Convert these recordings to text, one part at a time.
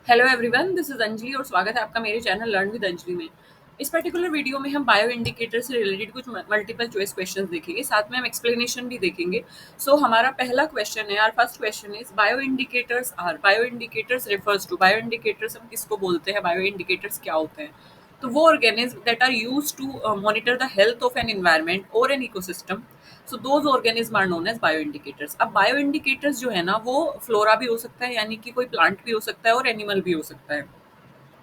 Hello everyone, this is Anjali और स्वागत है आपका मेरे चैनल लर्न विद अंजलि में। इस पर्टिकुलर वीडियो में हम बायो इंडिकेटर से रिलेटेड कुछ मल्टीपल चॉइस क्वेश्चंस देखेंगे, साथ में हम एक्सप्लेनेशन भी देखेंगे। हमारा पहला क्वेश्चन है, our first question is bio indicators refers to. Bio indicators हम किसको बोलते हैं, बायो इंडिकेटर्स क्या होते हैं? तो वो organism that are use to monitor the health of an environment और an ecosystem. So those organism are known as bio indicators. अब बायो इंडिकेटर्स जो है ना, वो फ्लोरा भी हो सकता है, यानी कि कोई प्लांट भी हो सकता है, और एनिमल भी हो सकता है,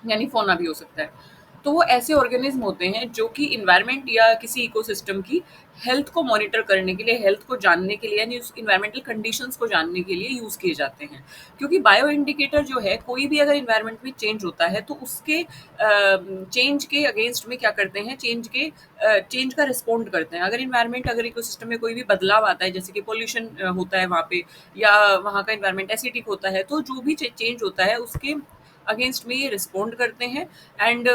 यानी फोना भी हो सकता है। तो वो ऐसे ऑर्गेनिज्म होते हैं जो कि इन्वायरमेंट या किसी इकोसिस्टम की हेल्थ को मॉनिटर करने के लिए, हेल्थ को जानने के लिए, यानी उस इन्वायरमेंटल कंडीशंस को जानने के लिए यूज किए जाते हैं। क्योंकि बायो इंडिकेटर जो है, कोई भी अगर इन्वायरमेंट में चेंज होता है तो उसके चेंज के अगेंस्ट में क्या करते हैं, चेंज का रिस्पॉन्ड करते हैं। अगर इकोसिस्टम में कोई भी बदलाव आता है, जैसे कि पोल्यूशन होता है वहाँ पे, या वहाँ का इन्वायरमेंट एसिडिक होता है, तो जो भी चेंज होता है उसके अगेंस्ट में ये रिस्पॉन्ड करते हैं। एंड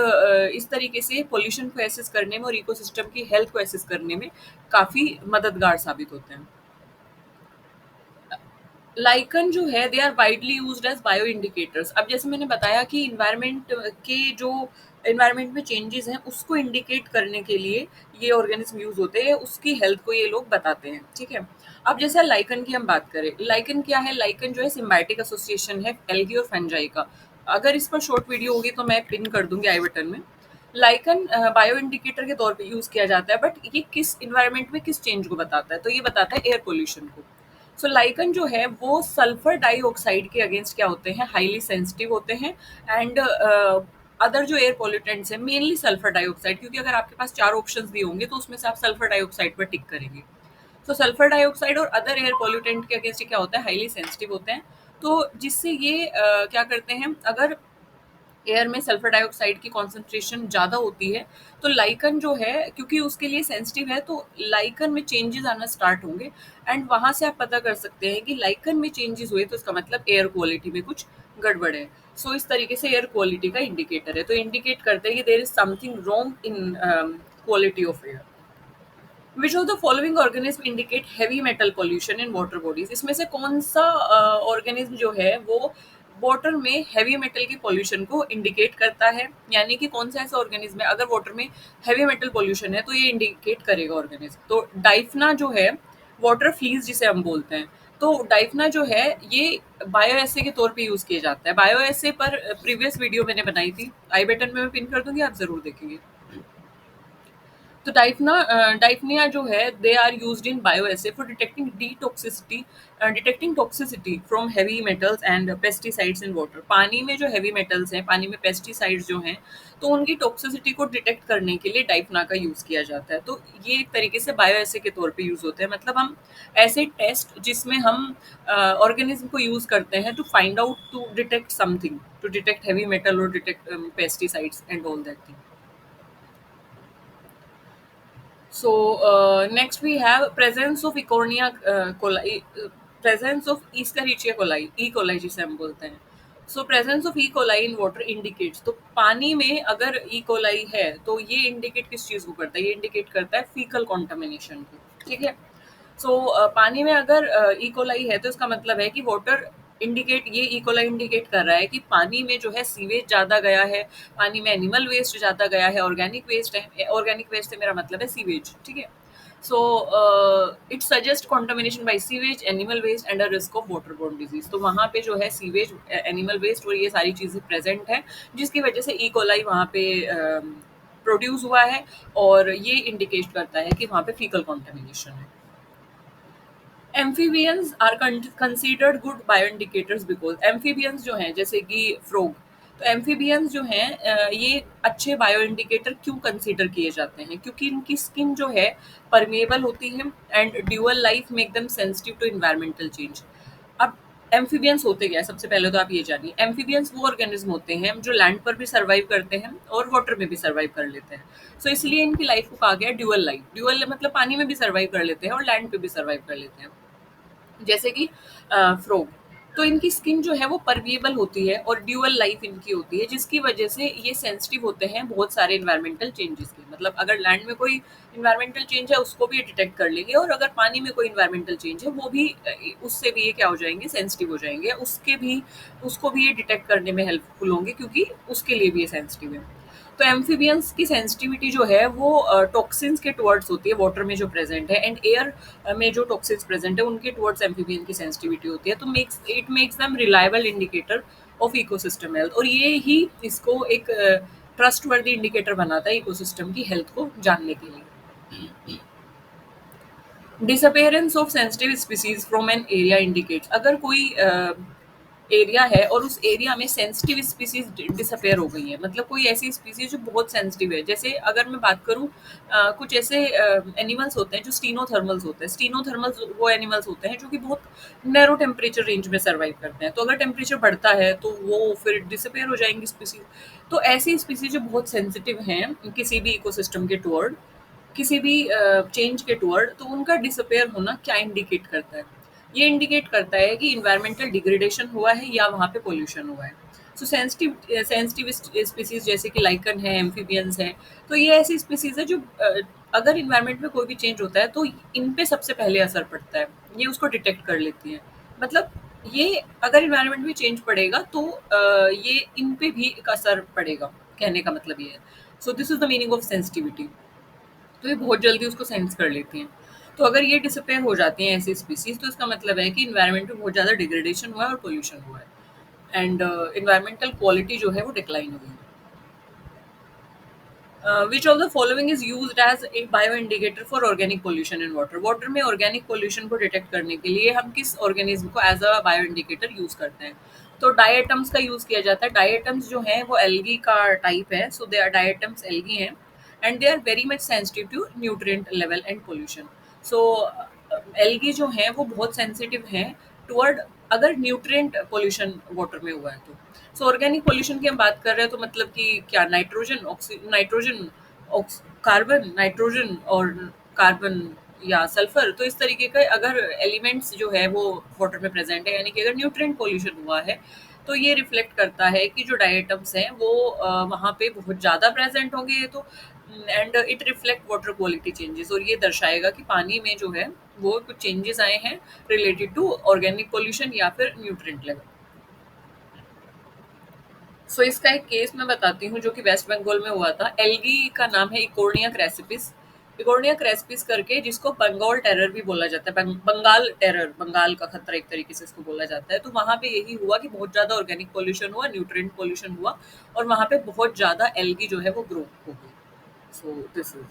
इस तरीके से पोल्यूशन को एसेस करने में और इकोसिस्टम की हेल्थ को एसेस करने में काफ़ी मददगार साबित होते हैं। लाइकन जो है, they are widely used as bio indicators. अब जैसे मैंने बताया कि इन्वायरमेंट में चेंजेस हैं उसको इंडिकेट करने के लिए ये ऑर्गेनिज्म यूज होते हैं, उसकी हेल्थ को ये लोग बताते हैं। ठीक है। अब जैसे लाइकन की हम बात करें, लाइकन क्या है? लाइकन जो है सिम्बायोटिक एसोसिएशन है एल्गी और फंजाई का। अगर इस पर शॉर्ट वीडियो होगी तो मैं पिन कर दूंगी आई बटन में। लाइकन बायो इंडिकेटर के तौर पे यूज किया जाता है, बट ये किस इन्वायरमेंट में किस चेंज को बताता है? तो ये बताता है एयर पोल्यूशन को। लाइकन जो है वो सल्फर डाइऑक्साइड के अगेंस्ट क्या होते हैं, हाईली सेंसिटिव होते हैं। एंड अदर जो एयर पॉल्यूटेंट्स है, मेनली सल्फर डाइऑक्साइड, क्योंकि अगर आपके पास चार ऑप्शंस भी होंगे तो उसमें से आप सल्फर डाइऑक्साइड पर टिक करेंगे। सल्फर डाइऑक्साइड और अदर एयर पॉल्यूटेंट के अगेंस्ट क्या होता है, हाईली सेंसिटिव होते हैं। तो जिससे ये क्या करते हैं, अगर एयर में सल्फर डाइऑक्साइड की कॉन्सेंट्रेशन ज़्यादा होती है तो लाइकन जो है, क्योंकि उसके लिए सेंसिटिव है, तो लाइकन में चेंजेस आना स्टार्ट होंगे। एंड वहाँ से आप पता कर सकते हैं कि लाइकन में चेंजेस हुए तो इसका मतलब एयर क्वालिटी में कुछ गड़बड़ है। इस तरीके से एयर क्वालिटी का इंडिकेटर है, तो इंडिकेट करते हैं कि there is something wrong in quality of air. Which of the following organism indicate heavy metal pollution in water bodies? इसमें से कौन सा ऑर्गेनिज्म जो है वो वाटर में हैवी मेटल की पॉल्यूशन को इंडिकेट करता है? यानी कि कौन सा ऐसा ऑर्गेनिज्म है, अगर वाटर में हैवी मेटल पॉल्यूशन है तो ये इंडिकेट करेगा ऑर्गेनिज्म। तो डाइफना जो है, वाटर फ्लीज जिसे हम बोलते हैं, तो डाइफना जो है ये बायो एसे के तौर पे यूज किया जाता है। बायो एसे पर प्रीवियस वीडियो मैंने बनाई थी, आई बटन में मैं पिन कर दूंगी, आप जरूर देखेंगे। तो डाइफनिया जो है, they are used in bioassay for detecting toxicity from heavy metals and pesticides in water. पानी में जो हैवी मेटल्स हैं, पानी में पेस्टिसाइड्स जो हैं, तो उनकी टॉक्सिसिटी को डिटेक्ट करने के लिए डाइफना का यूज किया जाता है। तो ये एक तरीके से बायोएसे के तौर पे यूज होते हैं, मतलब हम ऐसे टेस्ट जिसमें हम ऑर्गेनिज्म को यूज करते हैं to find out, to detect something, to detect heavy metal और detect pesticides and all that thing. Next we have presence of Ecornia coli, presence of Escherichia coli, E. coli जिसे हम बोलते हैं। Presence of E coli in water indicates, तो पानी में अगर E coli है तो ये इंडिकेट किस चीज को करता है? ये इंडिकेट करता है फीकल कॉन्टामिनेशन को। ठीक है। पानी में अगर ई कोलाई है तो इसका मतलब है कि वाटर इंडिकेट, ये ई कोलाई इंडिकेट कर रहा है कि पानी में जो है सीवेज ज़्यादा गया है, पानी में एनिमल वेस्ट ज़्यादा गया है, ऑर्गेनिक वेस्ट है। ऑर्गेनिक वेस्ट से मेरा मतलब है सीवेज। ठीक है। It suggest contamination by sewage, animal waste and a risk of water borne disease. तो वहाँ पे जो है सीवेज, एनिमल वेस्ट और ये सारी चीज़ें प्रेजेंट है, जिसकी वजह से ई कोलाई वहाँ पे प्रोड्यूस हुआ है, और ये इंडिकेट करता है कि वहाँ पे फीकल कॉन्टामिनेशन है। Amphibians are considered good bio indicators because, amphibians जो हैं जैसे कि फ्रॉग, तो एम्फीबियंस जो हैं ये अच्छे बायो इंडिकेटर क्यों कंसीडर किए जाते हैं? क्योंकि इनकी स्किन जो है परमेबल होती है and dual life make them sensitive to environmental change. अब एम्फीबियंस होते क्या है, सबसे पहले तो आप ये जानिए। एम्फीबियंस वो ऑर्गेनिज्म होते हैं जो लैंड पर भी सर्वाइव करते हैं और वाटर में भी सर्वाइव कर लेते हैं। इसलिए इनकी लाइफ को कहा गया ड्यूअल लाइफ। ड्यूअल मतलब पानी में भी सर्वाइव कर लेते हैं और लैंड पे भी सर्वाइव कर लेते हैं, जैसे कि फ्रॉग। तो इनकी स्किन जो है वो परमिएबल होती है और ड्यूअल लाइफ इनकी होती है, जिसकी वजह से ये सेंसिटिव होते हैं बहुत सारे इन्वायरमेंटल चेंजेस के। मतलब अगर लैंड में कोई इन्वायरमेंटल चेंज है उसको भी ये डिटेक्ट कर लेंगे, और अगर पानी में कोई इन्वायरमेंटल चेंज है वो भी उससे भी ये क्या हो जाएंगे, सेंसिटिव हो जाएंगे, उसको भी ये डिटेक्ट करने में हेल्पफुल होंगे, क्योंकि उसके लिए भी ये सेंसिटिव है। तो एम्फीबियंस की सेंसिटिविटी जो है वो टॉक्सिन्स के टुवर्ड्स होती है, वाटर में जो प्रेजेंट है, एंड एयर में जो टॉक्सिन्स प्रेजेंट है उनके टुवर्ड्स एम्फीबियन की सेंसिटिविटी होती है। तो makes them reliable indicator of ecosystem health, और ये ही इसको एक ट्रस्टवर्दी इंडिकेटर बनाता है इकोसिस्टम की हेल्थ को जानने के लिए। Disappearance of sensitive species from an area indicates, अगर कोई एरिया है और उस एरिया में सेंसिटिव स्पीसीज डिसअपेयर हो गई है, मतलब कोई ऐसी स्पीसीज जो बहुत सेंसिटिव है। जैसे अगर मैं बात करूं, कुछ ऐसे एनिमल्स होते हैं जो स्टीनोथर्मल्स होते हैं। स्टीनोथर्मल्स वो एनिमल्स होते हैं जो कि बहुत नैरो टेम्परेचर रेंज में सर्वाइव करते हैं, तो अगर टेम्परेचर बढ़ता है तो वो फिर डिसअपेयर हो जाएंगी स्पीसीज। तो ऐसी स्पीसीज जो बहुत सेंसिटिव हैं किसी भी इकोसिस्टम के टुवर्ड, किसी भी चेंज के टुवर्ड, तो उनका डिसअपेयर होना क्या इंडिकेट करता है? ये इंडिकेट करता है कि इन्वायरमेंटल डिग्रेडेशन हुआ है या वहाँ पे पोल्यूशन हुआ है। सो सेंसिटिव सेंसिटिव स्पीसीज जैसे कि लाइकन है, एम्फीबियंस है, तो ये ऐसी स्पीसीज है जो अगर इन्वायरमेंट में कोई भी चेंज होता है तो इन पे सबसे पहले असर पड़ता है, ये उसको डिटेक्ट कर लेती है। मतलब ये अगर इन्वायरमेंट में चेंज पड़ेगा तो ये इन पे भी एक असर पड़ेगा, कहने का मतलब ये है। So this is the meaning of sensitivity. तो ये बहुत जल्दी उसको सेंस कर लेती हैं। तो अगर ये डिसअपेयर हो जाती हैं ऐसी स्पीसीज, तो इसका मतलब है कि इन्वायरमेंट में बहुत ज़्यादा डिग्रेडेशन हुआ है और पोल्यूशन हुआ है, एंड इन्वायरमेंटल क्वालिटी जो है वो डिक्लाइन हुई है। Which of the following is used as a bio indicator for organic pollution in water? Water में ऑर्गेनिक पोल्यूशन को डिटेक्ट करने के लिए हम किस ऑर्गेनिज्म को as a bio indicator use करते हैं? तो डायटम्स का यूज किया जाता है। डायटम्स जो हैं वो एल्गी का टाइप है, so they are diatoms algae हैं, and they are very much sensitive to nutrient level and pollution. So algae जो हैं वो बहुत सेंसिटिव हैं टुवर्ड अगर न्यूट्रिएंट पोल्यूशन वाटर में हुआ है तो। सो ऑर्गेनिक पोल्यूशन की हम बात कर रहे हैं तो मतलब कि क्या नाइट्रोजन, कार्बन, नाइट्रोजन और कार्बन या सल्फर, तो इस तरीके का अगर एलिमेंट्स जो है वो वाटर में प्रेजेंट है, यानी कि अगर न्यूट्रिएंट पोल्यूशन हुआ है, तो ये रिफ्लेक्ट करता है कि जो डायटम्स हैं वो वहाँ पे बहुत ज़्यादा प्रेजेंट होंगे। ये तो and it reflect water quality changes, और ये दर्शाएगा कि पानी में जो है वो कुछ चेंजेस आए हैं रिलेटेड टू ऑर्गेनिक पोल्यूशन या फिर न्यूट्रिएंट लेवल। सो इसका एक केस मैं बताती हूँ जो कि वेस्ट बंगाल में हुआ था। एल्गी का नाम है इकोर्निया क्रेसिपिस। इकोर्निया क्रेसिपिस करके, जिसको बंगाल टेरर भी बोला जाता है, बंगाल टेरर, बंगाल का खतरा एक तरीके से इसको बोला जाता है। तो वहाँ पे यही हुआ कि बहुत ज़्यादा ऑर्गेनिक पोल्यूशन हुआ, न्यूट्रिएंट पोल्यूशन हुआ, और वहाँ पे बहुत ज़्यादा एल्गी जो है वो ग्रो हो गई। So this is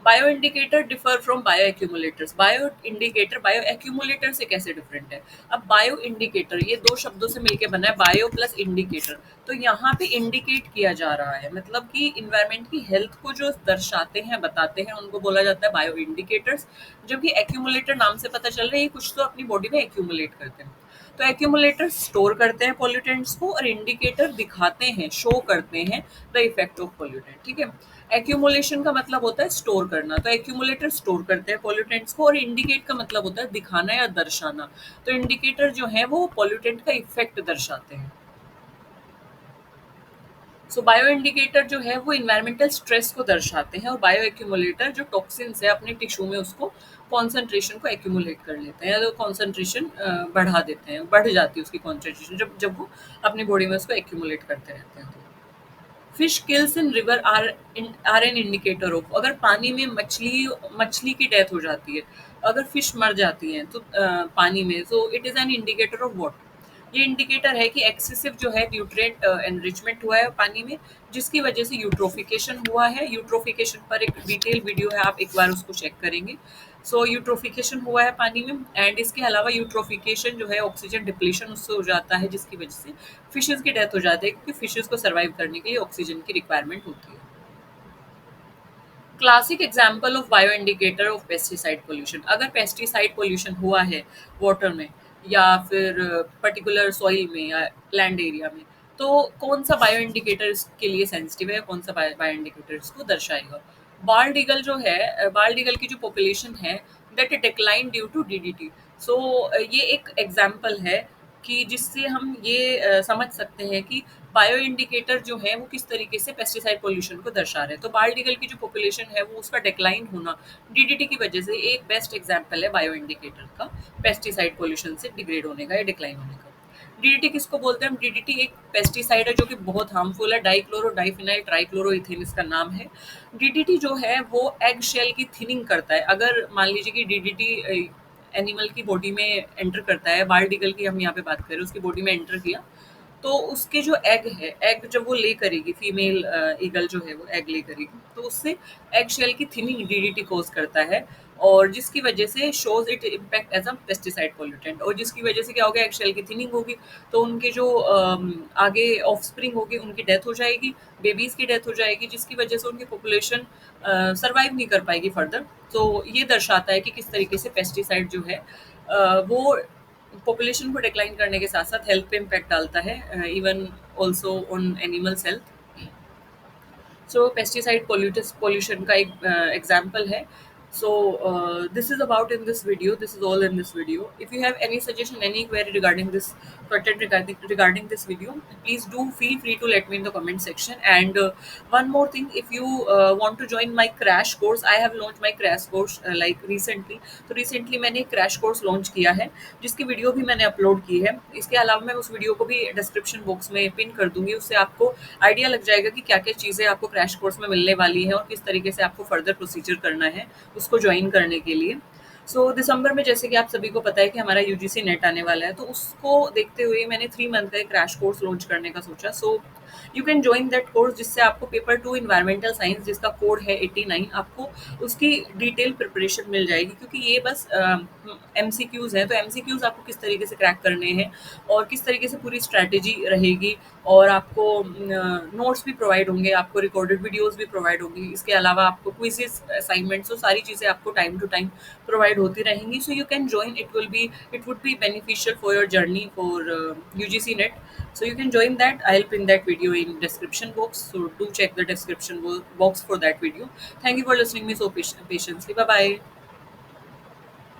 bio indicator differ from bio एक्यूमुलेटर्स। Bio accumulator से कैसे डिफरेंट है? अब बायो इंडिकेटर ये दो शब्दों से मिलकर बना है, बायो प्लस इंडिकेटर। तो यहाँ पे इंडिकेट किया जा रहा है, मतलब कि इन्वायरमेंट की हेल्थ को जो दर्शाते हैं, बताते हैं, उनको बोला जाता है बायो इंडिकेटर्स। जबकि एक्यूमुलेटर नाम से पता चल रहा है ये कुछ तो अपनी बॉडी में एक्यूमुलेट करते हैं। तो एक्यूमुलेटर स्टोर करते हैं पॉल्यूटेंट्स को, और इंडिकेटर दिखाते हैं, शो करते हैं द इफेक्ट ऑफ पॉल्यूटेंट। ठीक है, एक्यूमुलेशन का मतलब होता है स्टोर करना, तो एक्यूमुलेटर स्टोर करते हैं पॉल्यूटेंट्स को, और इंडिकेट का मतलब होता है दिखाना या दर्शाना। तो इंडिकेटर जो है वो पॉल्यूटेंट का इफेक्ट दर्शाते हैं। सो बायो इंडिकेटर जो है वो इन्वायरमेंटल स्ट्रेस को दर्शाते हैं, और बायो एक्यूमुलेटर जो टॉक्सिन्स है अपने टिश्यू में उसको कॉन्सेंट्रेशन को एक्यूमुलेट कर लेते हैं, या तो कॉन्सेंट्रेशन बढ़ा देते हैं, बढ़ जाती है उसकी कॉन्सेंट्रेशन जब जब वो अपनी बॉडी में उसको एक्यूमुलेट करते रहते हैं। तो fish kills in river are an indicator of, अगर पानी में मछली की डेथ हो जाती है, अगर फिश मर जाती हैं तो पानी में, so it is an indicator of what? ये इंडिकेटर है कि एक्सेसिव जो है न्यूट्रिएंट एनरिचमेंट हुआ है पानी में, जिसकी वजह से यूट्रोफिकेशन हुआ है। यूट्रोफिकेशन पर एक डिटेल वीडियो है, आप एक बार उसको चेक करेंगे। सो यूट्रोफिकेशन हुआ है पानी में, एंड इसके अलावा यूट्रोफिकेशन जो है ऑक्सीजन डिप्लीशन उससे हो जाता है, जिसकी वजह से फिशेस की डेथ हो जाती है, क्योंकि फिशेस को सर्वाइव करने के लिए ऑक्सीजन की रिक्वायरमेंट होती है। Classic example of bio indicator of pesticide pollution, अगर पेस्टिसाइड पोल्यूशन हुआ है वाटर में या फिर पर्टिकुलर सॉइल में या लैंड एरिया में, तो कौन सा बायो इंडिकेटर इसके लिए सेंसिटिव है, कौन सा बायो इंडिकेटर इसको दर्शाएगा? बाल्ड ईगल जो है, बाल्ड ईगल की जो पॉपुलेशन है that decline due to DDT. So ये एक एग्जाम्पल है कि जिससे हम ये समझ सकते हैं कि बायो इंडिकेटर जो है वो किस तरीके से पेस्टिसाइड पोल्यूशन को दर्शा रहे हैं। तो बाल्ट ईगल की जो पॉपुलेशन है वो उसका डिक्लाइन होना डीडीटी की वजह से एक बेस्ट एग्जांपल है बायो इंडिकेटर का, पेस्टिसाइड पोल्यूशन से डिग्रेड होने का या डिक्लाइन होने का। डीडीटी किसको बोलते हैं हम? डीडीटी एक पेस्टिसाइड है जो कि बहुत हार्मफुल है, डाइक्लोरो डाइफिनाइल ट्राइक्लोरोइथेन इसका नाम है। डीडीटी जो है वो एग शेल की थिनिंग करता है। अगर मान लीजिए कि डीडीटी एनिमल की बॉडी में एंटर करता है, बाल्ट ईगल की हम यहाँ पे बात करें, उसकी बॉडी में एंटर किया, तो उसके जो एग है, एग जब वो ले करेगी, फीमेल ईगल जो है वो एग ले करेगी, तो उससे एग शेल की थिनिंग डीडीटी कोज करता है, और जिसकी वजह से shows it impact as a pesticide pollutant. और जिसकी वजह से क्या होगा, एग शेल की थिनिंग होगी, तो उनके जो आगे ऑफस्प्रिंग होगी उनकी डेथ हो जाएगी, बेबीज की डेथ हो जाएगी, जिसकी वजह से उनकी पॉपुलेशन सर्वाइव नहीं कर पाएगी फर्दर। तो ये दर्शाता है कि किस तरीके से पेस्टिसाइड जो है वो पॉपुलेशन को डिक्लाइन करने के साथ साथ हेल्थ पे इम्पैक्ट डालता है, even also on animals health. So pesticide pollution का एक एग्जाम्पल है। So this is about in this video. This is all in this video. If you have any suggestion, any query regarding this content, regarding this video, please do feel free to let me in the comment section. And one more thing, if you want to join my crash course, I have launched my crash course like recently. तो recently मैंने एक crash course launch किया है, जिसकी video भी मैंने upload की है। इसके अलावा मैं उस वीडियो को भी डिस्क्रिप्शन बॉक्स में पिन कर दूंगी, उससे आपको आइडिया लग जाएगा कि क्या क्या चीज़ें आपको क्रैश कोर्स में मिलने वाली है और किस तरीके से आपको फर्दर प्रोसीजर करना है उसको ज्वाइन करने के लिए। सो दिसंबर में जैसे कि आप सभी को पता है कि हमारा यूजीसी नेट आने वाला है, तो उसको देखते हुए मैंने 3 मंथ का एक क्रैश कोर्स लॉन्च करने का सोचा। So you can join that course, जिससे आपको पेपर 2 इन्वायरमेंटल साइंस, जिसका कोड है 89, आपको उसकी डिटेल प्रिपरेशन मिल जाएगी, क्योंकि ये बस एमसीक्यूज हैं। तो एमसीक्यूज आपको किस तरीके से क्रैक करने हैं और किस तरीके से पूरी स्ट्रैटेजी रहेगी, और आपको नोट्स भी प्रोवाइड होंगे, आपको रिकॉर्डेड वीडियोस भी प्रोवाइड होंगी, इसके अलावा आपको क्विजेस, असाइनमेंट्स, तो सारी चीज़ें आपको टाइम टू टाइम प्रोवाइड होती रहेंगी। So you can join, it would be beneficial for your journey for UGC net. So you can join that. I'll pin that video in description box. So do check the description box for that video. Thank you for listening me so patiently. Bye bye.